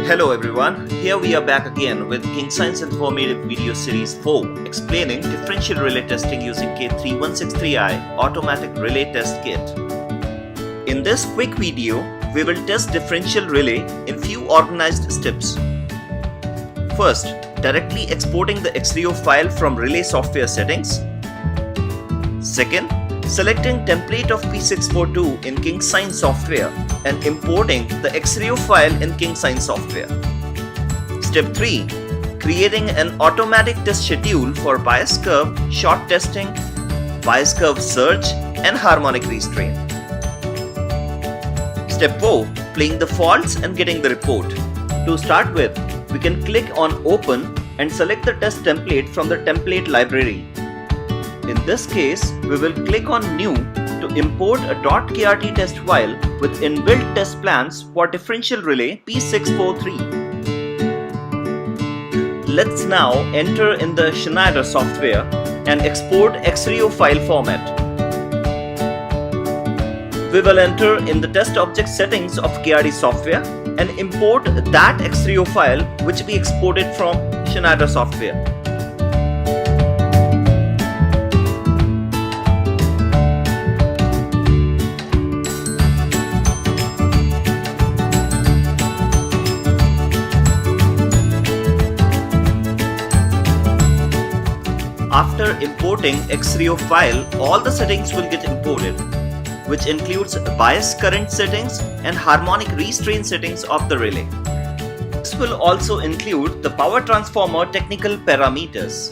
Hello everyone, here we are back again with Kingsine's informative video series 4 explaining differential relay testing using K3163i automatic relay test kit. In this quick video, we will test differential relay in few organized steps. First, directly exporting the XREO file from relay software settings. Second, selecting template of P643 in Kingsine software and importing the XREO file in Kingsine software. Step 3. Creating an automatic test schedule for bias curve, short testing, bias curve search and harmonic restrain. Step 4. Playing the faults and getting the report. To start with, we can click on Open and select the test template from the template library. In this case, we will click on New to import a .krt test file with inbuilt test plans for differential relay P643. Let's now enter in the Shenzhen software and export XREO file format. We will enter in the test object settings of KRD software and import that XREO file which we exported from Shenzhen software. After importing XREO file, all the settings will get imported, which includes bias current settings and harmonic restraint settings of the relay. This will also include the power transformer technical parameters.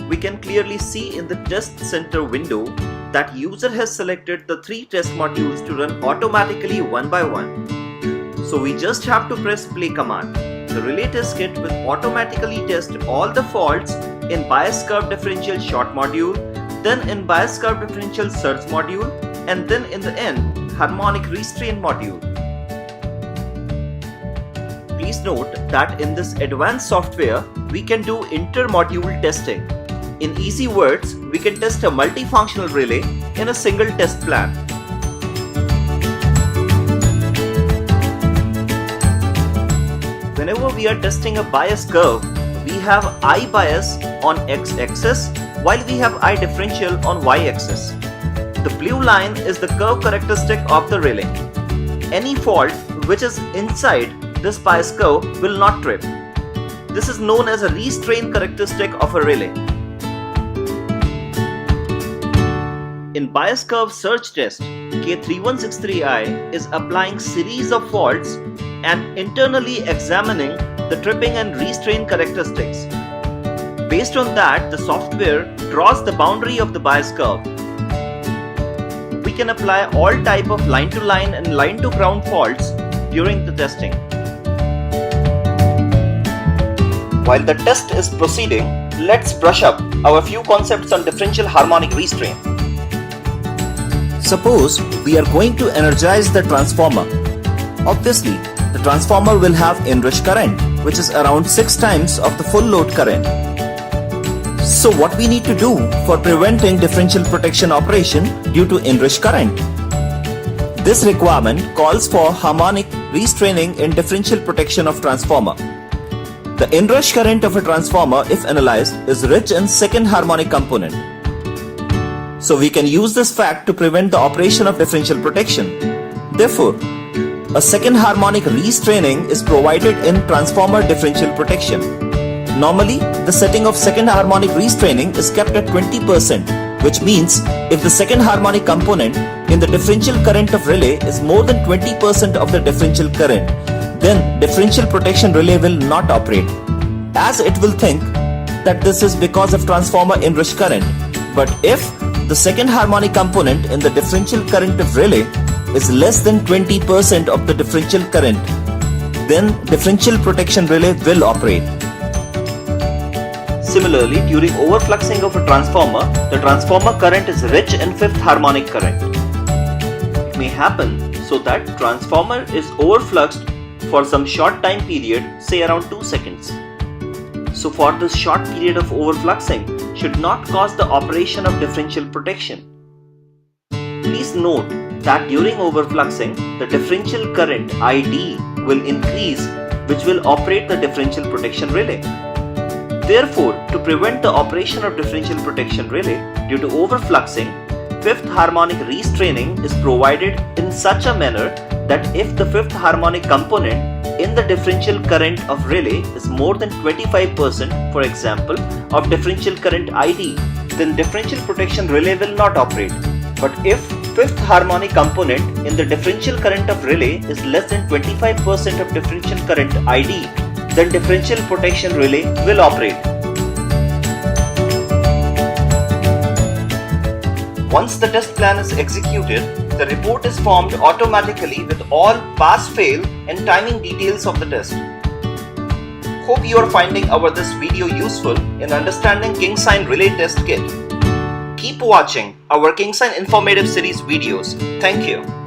We can clearly see in the test center window that user has selected the 3 test modules to run automatically one by one. So we just have to press play command. The relay test kit will automatically test all the faults in bias curve differential short module, then in bias curve differential surge module, and then in the end harmonic restraint module. Please note that in this advanced software we can do inter-module testing. In easy words, we can test a multifunctional relay in a single test plan. Whenever we are testing a bias curve, we have I bias on x-axis while we have I differential on y-axis. The blue line is the curve characteristic of the relay. Any fault which is inside this bias curve will not trip. This is known as a restraint characteristic of a relay. In bias curve search test, K3163i is applying series of faults and internally examining the tripping and restraint characteristics. Based on that, the software draws the boundary of the bias curve. We can apply all type of line-to-line and line-to-ground faults during the testing. While the test is proceeding, let's brush up our few concepts on differential harmonic restraint. Suppose we are going to energize the transformer. Obviously, the transformer will have inrush current, which is around 6 times of the full load current. So what we need to do for preventing differential protection operation due to inrush current? This requirement calls for harmonic restraining in differential protection of transformer. The inrush current of a transformer, if analyzed, is rich in second harmonic component. So we can use this fact to prevent the operation of differential protection. Therefore, a second harmonic restraining is provided in transformer differential protection. Normally, the setting of second harmonic restraining is kept at 20%, which means if the second harmonic component in the differential current of relay is more than 20% of the differential current, then differential protection relay will not operate, as it will think that this is because of transformer inrush current. But if the second harmonic component in the differential current of relay is less than 20% of the differential current, then differential protection relay will operate. Similarly, during overfluxing of a transformer, the transformer current is rich in fifth harmonic current. It may happen so that transformer is overfluxed for some short time period, say around 2 seconds. So for this short period of overfluxing should not cause the operation of differential protection. Please note that during overfluxing, the differential current ID will increase, which will operate the differential protection relay. Therefore, to prevent the operation of differential protection relay due to overfluxing, fifth harmonic restraining is provided in such a manner that if the fifth harmonic component in the differential current of relay is more than 25%, for example, of differential current ID, then differential protection relay will not operate. But if fifth harmonic component in the differential current of relay is less than 25% of differential current ID, then differential protection relay will operate. Once the test plan is executed, the report is formed automatically with all pass-fail and timing details of the test. Hope you are finding this video useful in understanding Kingsine Relay Test Kit. Keep watching our Kingsine informative series videos. Thank you.